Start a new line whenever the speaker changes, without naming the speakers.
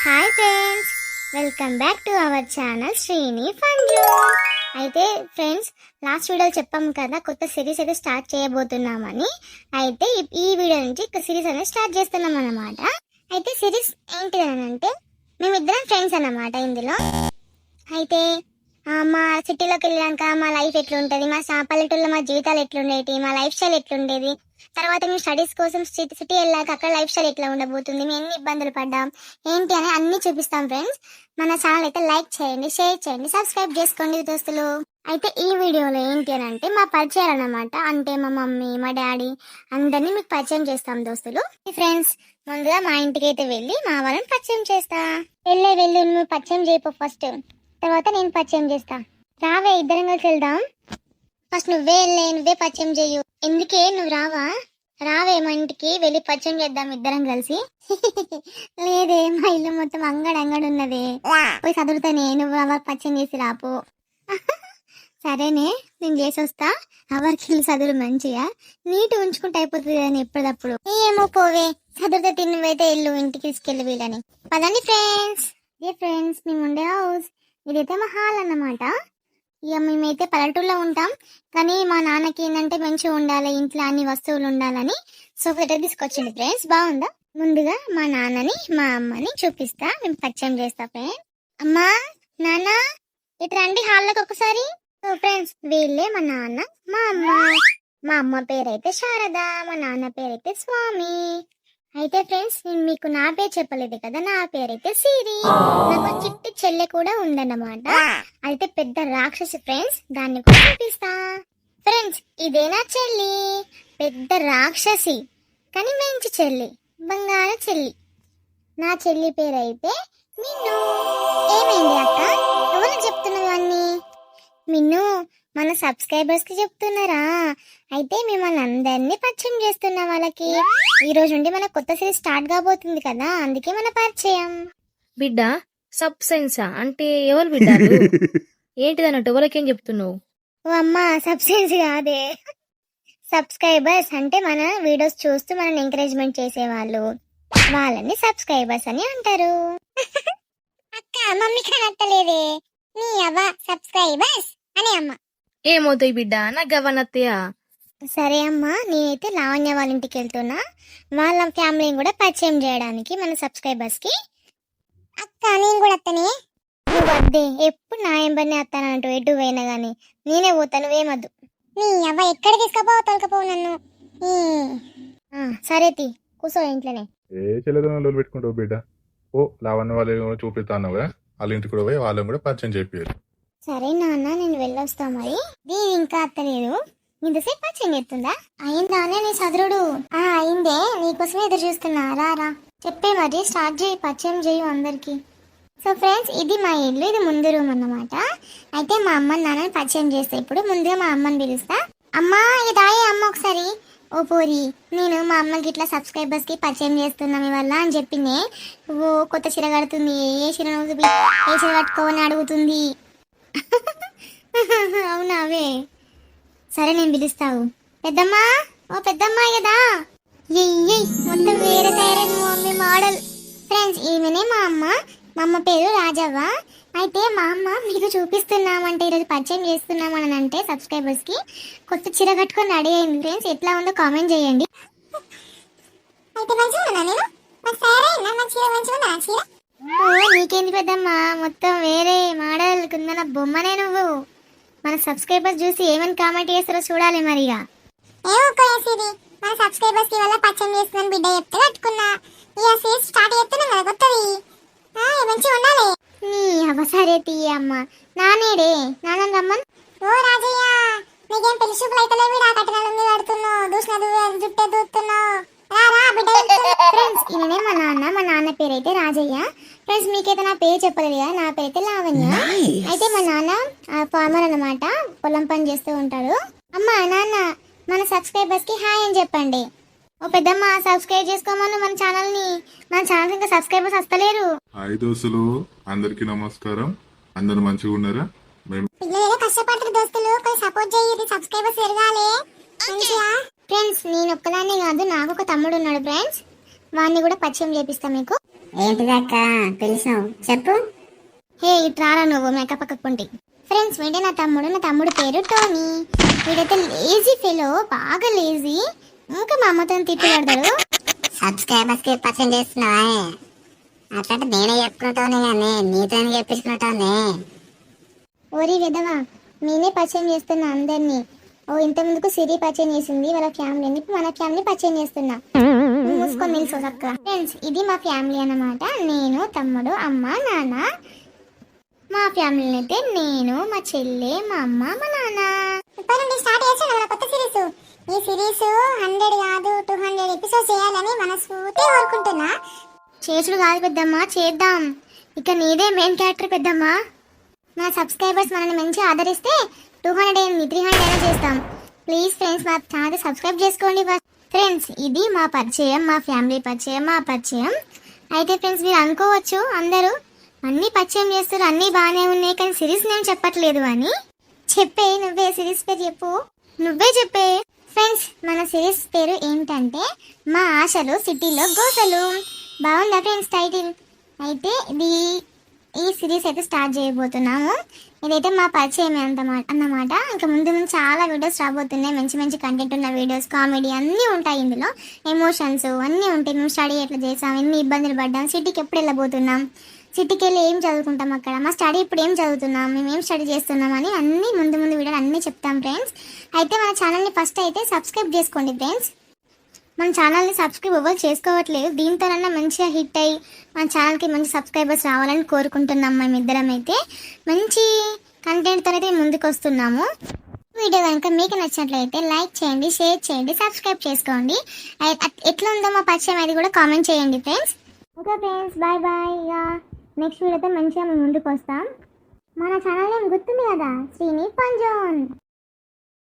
Hi friends, welcome back to our channel Srini fun zone. అయితే friends, last వీడియోలో చెప్పాము కదా కొత్త సిరీస్ అయితే స్టార్ట్ చేయబోతున్నామని. అయితే ఈ వీడియో నుంచి సిరీస్ అనేది స్టార్ట్ చేస్తున్నాం అన్నమాట. అయితే సిరీస్ ఏంటి అని అంటే, మేమిద్దరం ఫ్రెండ్స్ అన్నమాట ఇందులో. అయితే మా సిటీలోకి వెళ్ళాక మా లైఫ్ ఎట్లుంటుంది, మా పల్లెటూరులో మా జీవితాలు ఎట్లుండేవి, మా లైఫ్ స్టైల్ ఎట్లుండేది, తర్వాత మేము స్టడీస్ కోసం సిటీ వెళ్ళాక అక్కడ లైఫ్ స్టైల్ ఎట్లా ఉండబోతుంది, మేము ఎన్ని ఇబ్బందులు పడ్డాం ఏంటి అని అన్ని చూపిస్తాం ఫ్రెండ్స్. మన ఛానల్ అయితే లైక్ చేయండి, షేర్ చేయండి, సబ్స్క్రైబ్ చేసుకోండి దోస్తులు. అయితే ఈ వీడియోలో ఏంటి అని అంటే మా పరిచయాలు అన్నమాట. అంటే మా మమ్మీ, మా డాడీ అందరినీ మీకు పరిచయం చేస్తాం దోస్తులు. ఫ్రెండ్స్, ముందుగా మా ఇంటికి అయితే వెళ్ళి మా వాళ్ళని పరిచయం చేస్తా. వెళ్ళి నువ్వు పరిచయం చేయపో ఫస్ట్, తర్వాత నేను పరిచయం చేస్తా. రావే, ఇద్దరం కలిసి వెళ్దాం. ఫస్ట్ నువ్వే పరిచయం చెయ్యు. ఎందుకే నువ్వు రావే మా ఇంటికి వెళ్ళి పరిచయం చేద్దాం ఇద్దరం కలిసి. లేదే, మా ఇల్లు మొత్తం అంగడి ఉన్నదే, పోయి చదువుతానే, నువ్వు ఎవరు పరిచయం చేసి రాపో. సరేనే, నేను చేసి వస్తా. ఎవరికి ఇల్లు చదువులు మంచిగా నీట్ ఉంచుకుంటే అయిపోతుంది అని ఎప్పటికప్పుడు. ఏమో పోవే, చదువుతా తిన్నువైతే ఇల్లు ఇంటికి తీసుకెళ్ళి వీళ్ళని. పదండి ఫ్రెండ్స్. ఫ్రెండ్స్, మేము ఉండే హౌస్ ఇదైతే మా హాల్ అన్నమాట. ఇక మేమైతే పల్లెటూరులో ఉంటాం, కానీ మా నాన్నకి ఏంటంటే మంచిగా ఉండాలి, ఇంట్లో అన్ని వస్తువులు ఉండాలని సోఫా తీసుకొచ్చింది ఫ్రెండ్స్. బాగుందా? ముందుగా మా నాన్నని మా అమ్మని చూపిస్తా, మేము పరిచయం చేస్తా ఫ్రెండ్స్. అమ్మా, నాన్న, ఇటు రండి హాల్లోకి ఒకసారి. సో ఫ్రెండ్స్, వీళ్ళే మా నాన్న, మా అమ్మ. మా అమ్మ పేరైతే శారద, మా నాన్న పేరైతే స్వామి. అయితే ఫ్రెండ్స్, నేను మీకు నా పేరు చెప్పలేదు కదా, నా పేరైతే సిరి. నాకు చిట్టి చెల్లె కూడా ఉందన్నమాట. అయితే పెద్ద రాక్షసి ఫ్రెండ్స్, దాన్ని కూడా చూపిస్తా. ఫ్రెండ్స్, ఇదే నా చెల్లి, పెద్ద రాక్షసి కానీ మంచి చెల్లి, బంగారు చెల్లి. నా చెల్లి పేరైతే మిన్ను. ఏమైంది అక్క, ఎవరు చెప్తున్నావు అన్ని? మిన్ను, మన సబ్స్క్రైబర్స్ కి చెప్తున్నారా? అయితే మిమ్మల్ని అందరినీ పరిచయం చేస్తున్నా వాళ్ళకి. ఈ రోజు నుండి మన కొత్త సిరీస్ స్టార్ట్ కాబోతుంది కదా, అందుకే మన పరిచయం.
బిడ్డ, సబ్ సెన్సా అంటే ఎవరు బిడ్డ? ఏంటిదన్నట్టు ఎవరికేం చెప్తున్నావు?
ఓ అమ్మా, సబ్సెన్స్ కాదే, సబ్స్క్రైబర్స్ అంటే మన వీడియోస్ చూస్తూ మనల్ని ఎంకరేజ్మెంట్ చేసేవాళ్ళు, వాళ్ళని సబ్స్క్రైబర్స్ అని అంటారు. అక్క, మమ్మీకి అనట్టలేదే, నీ అవ్వ సబ్స్క్రైబర్స్ అని అమ్మ.
ఏమవుతాయి బిడ్డ, నాకు గవనత్తయా?
సరే అమ్మా, నేనైతే లావణ్య వాళ్ళ ఇంటికి వెళ్తున్నా, వాళ్ళ ఫ్యామిలీని కూడా పరిచయం చేయడానికి మన సబ్స్క్రైబర్స్ కి. అక్క, నేను కూడా అత్తనే. నువ్వు వద్దే, ఎప్పుడు నా ఎంబడిని వస్తానంటూ ఎటు పోయినా గానీ నేనే పోతాను, నువ్వేమద్దు. నీ అవ్వ ఎక్కడ తీసుకపోవు, తొలకపోవు నన్ను. సరే తీ, కూర్చో ఇంట్లోనే.
ఏ చెల్లెదోళ్ళు పెట్టుకుంటావు బిడ్డ? ఓ లావణ్య వాళ్ళు చూపిస్తాను కదా, వాళ్ళ ఇంటికి కూడా పోయి వాళ్ళని కూడా పరిచయం చెప్పారు.
సరే నాన్న, నేను వెళ్ళొస్తా. మరి దీని ఇంకా అత్తలేదు, ఇంతసేపు పరిచయం చేస్తుందా? అయిందానే నీ చదువుడు? అయిందే, నీకోసమే ఎదురు చూస్తున్నా. రా చెప్పే, మరి స్టార్ట్ చేయి, పరిచయం చేయు అందరికి. సో ఫ్రెండ్స్, ఇది మా ఇల్లు, ఇది ముందు రూమ్ అన్నమాట. అయితే మా అమ్మ నాన్నని పరిచయం చేస్తా. ఇప్పుడు ముందుగా మా అమ్మని పిలుస్తా. అమ్మా, ఇదాయే అమ్మ ఒకసారి. ఓ పోరి, నేను మా అమ్మకి ఇట్లా సబ్స్క్రైబర్స్ కి పరిచయం చేస్తున్నాం ఇవల్ల అని చెప్పింది. ఓ కొత్త చీర కడుతుంది, ఏ చీర కట్టుకోవాలని అడుగుతుంది. అవునా? అవే సరే, నేను పిలుస్తావు. పెద్దమ్మా, ఓ పెద్దమ్మా కదా, మొత్తం వేరే తయారైన మమ్మీ మోడల్. ఫ్రెండ్స్, ఈమెనే మా అమ్మ. మా అమ్మ పేరు రాజవ్వ. అయితే మా అమ్మ మీకు చూపిస్తున్నామంటే, ఈరోజు పరిచయం చేస్తున్నామని అంటే సబ్స్క్రైబర్స్ కి కొత్త చీర కట్టుకొని రెడీ అయింది ఫ్రెండ్స్. ఎట్లా ఉందో కామెంట్ చేయండి. నీకేంది పెద్దమ్మా, మొత్తం వేరే మోడల్ కుందన బొమ్మనే నువ్వు. మన సబ్స్క్రైబర్స్ చూసి ఏమని కామెంట్ చేస్తారో చూడాలి మరిగా. మన సబ్స్క్రైబర్స్ కి వల్ల పరిచయం చేస్తున్నాను బిడ్డ చెప్తే కట్టుకున్నా. ఇక సీరీస్ స్టార్ట్ చేస్తున్నాం కదా కొత్తది, మంచిగా ఉండాలి. నీ అవసరే తీయ అమ్మ. నానేడే, నాన్న రమ్మన్. ఓ రాజయ్య, నీకేం పెళ్లి చూపులు అయితే లేవు, కట్టినాలు కడుతున్నావు, దూసిన జుట్టే దూస్తున్నావు. ఫ్రెండ్స్, ఈయననే మా నాన్న. మా నాన్న పేరైతే రాజయ్య. ఫ్రెండ్స్, మీకైతే నా పేరు చెప్పలేదు కదా, నా పేరైతే లావణ్య. అయితే మా నాన్న ఫార్మర్ అన్నమాట, పొలం పని చేస్తూ ఉంటాడు. అమ్మ, నాన్న, మన సబ్స్క్రైబర్స్ కి హాయ్ అని చెప్పండి. ఓ పెద్దమ్మ, సబ్స్క్రైబ్ చేసుకోమను మన ఛానల్ ఇంకా సబ్స్క్రైబర్స్ వస్తలేరు.
హాయ్ దోస్తులు, అందరికి నమస్కారం. అందరు మంచిగా ఉన్నారా?
కష్టపడుతున్న దోస్తులు, కొంచెం సపోర్ట్ చేయండి, సబ్స్క్రైబర్స్ పెరగాలి. ఫ్రెండ్స్, నేను ఒక్కదాన్నే కాదు, నాకు ఒక తమ్ముడు ఉన్నాడు ఫ్రెండ్స్. వాడిని కూడా పరిచయం చేపిస్తా మీకు. ఏంటిదక్క పిలిచావు చెప్పు. హే ఇట్రారా నువ్వు మేకప్ పక్కకుంటి. ఫ్రెండ్స్ వీడే నా తమ్ముడు పేరు టోనీ. వీడైతే లేజీ ఫెలో, బాగా లేజీ. ఇంకా మా అమ్మతో తిట్టు పడతాడు.
సబ్స్క్రైబర్స్ కి పరిచయం చేస్తున్నావా? అట్లా నేనే చెప్పుకుంటాను కానీ నీతో చెప్పించుకుంటాను.
ఓరి విధవా, నేనే పరిచయం చేస్తున్నా అందరినీ. ఓ ఇంత ముందుకు సిరి పరిచయం చేసింది వాళ్ళ ఫ్యామిలీని, ఇప్పుడు మన ఫ్యామిలీ పరిచయం చేస్తున్నా. నువ్వు మూసుకొని నిల్చో చక్కగా. ఫ్రెండ్స్ ఇది మా ఫ్యామిలీ అన్నమాట. నేను, తమ్ముడు, అమ్మ, నాన్న. మా ఫ్యామిలీ అయితే నేను, మా చెల్లె, మా అమ్మ, మా నాన్న.
ఇప్పటి నుండి స్టార్ట్ చేసాను మన కొత్త సిరీస్. ఈ సిరీస్ 100 కాదు 200 ఎపిసోడ్స్ చేయాలని మనస్ఫూర్తిగా కోరుకుంటున్నా.
చేసుడు కాదు పెద్దమ్మ, చేద్దాం. ఇక నీదే మెయిన్ క్యారెక్టర్ పెద్దమ్మ. మన సబ్స్క్రైబర్స్ మనల్ని మంచిగా ఆదరిస్తే 200 ఏంది 300 అయినా చేస్తాం. ప్లీజ్ ఫ్రెండ్స్ మా ఛానల్ సబ్స్క్రైబ్ చేసుకోండి. ఫ్రెండ్స్ ఇది మా పరిచయం, మా ఫ్యామిలీ పరిచయం, మా పరిచయం. అయితే ఫ్రెండ్స్ మీరు అనుకోవచ్చు అందరూ అన్నీ పరిచయం చేస్తారు, అన్నీ బాగానే ఉన్నాయి, కానీ సిరీస్ నేను చెప్పట్లేదు అని. చెప్పే నువ్వే సిరీస్ పేరు చెప్పు, నువ్వే చెప్పే. ఫ్రెండ్స్ మన సిరీస్ పేరు ఏంటంటే మా ఆశలు సిటీలో గోసలు. బాగుందా ఫ్రెండ్స్ టైటిల్? అయితే ఈ సిరీస్ అయితే స్టార్ట్ చేయబోతున్నాము. ఇదైతే మా పరిచయం అన్నమాట. ఇంకా ముందు ముందు చాలా వీడియోస్ రాబోతున్నాయి, మంచి మంచి కంటెంట్ ఉన్న వీడియోస్, కామెడీ అన్నీ ఉంటాయి ఇందులో, ఎమోషన్స్ అన్నీ ఉంటాయి. మేము స్టడీ ఎట్లా చేసాం, ఎన్ని ఇబ్బందులు పడ్డాం, సిటీకి ఎప్పుడు వెళ్ళబోతున్నాం, సిటీకి వెళ్ళి ఏం చదువుకుంటాం, అక్కడ మా స్టడీ ఇప్పుడు ఏం చదువుతున్నాం, మేము ఏం స్టడీ చేస్తున్నాం అని అన్నీ ముందు వీడియోలు అన్నీ చెప్తాం ఫ్రెండ్స్. అయితే మన ఛానల్ని ఫస్ట్ అయితే సబ్స్క్రైబ్ చేసుకోండి ఫ్రెండ్స్. మన ఛానల్ని సబ్స్క్రైబ్ ఎవరు చేసుకోవట్లేదు, దీంతోనన్నా మంచిగా హిట్ అయ్యి మన ఛానల్కి మంచి సబ్స్క్రైబర్స్ రావాలని కోరుకుంటున్నాం. మేమిద్దరం అయితే మంచి కంటెంట్తో అయితే ముందుకు వస్తున్నాము. వీడియో కనుక మీకు నచ్చినట్లయితే లైక్ చేయండి, షేర్ చేయండి, సబ్స్క్రైబ్ చేసుకోండి. ఎట్లా ఉందో మా పరిచయం అది కూడా కామెంట్ చేయండి friends. Okay friends, bye bye. ఇక నెక్స్ట్ వీడియోతో మంచిగా మేము ముందుకు వస్తాం. మన ఛానల్ ఏం గుర్తుంది కదా, శ్రీని ఫన్ జోన్.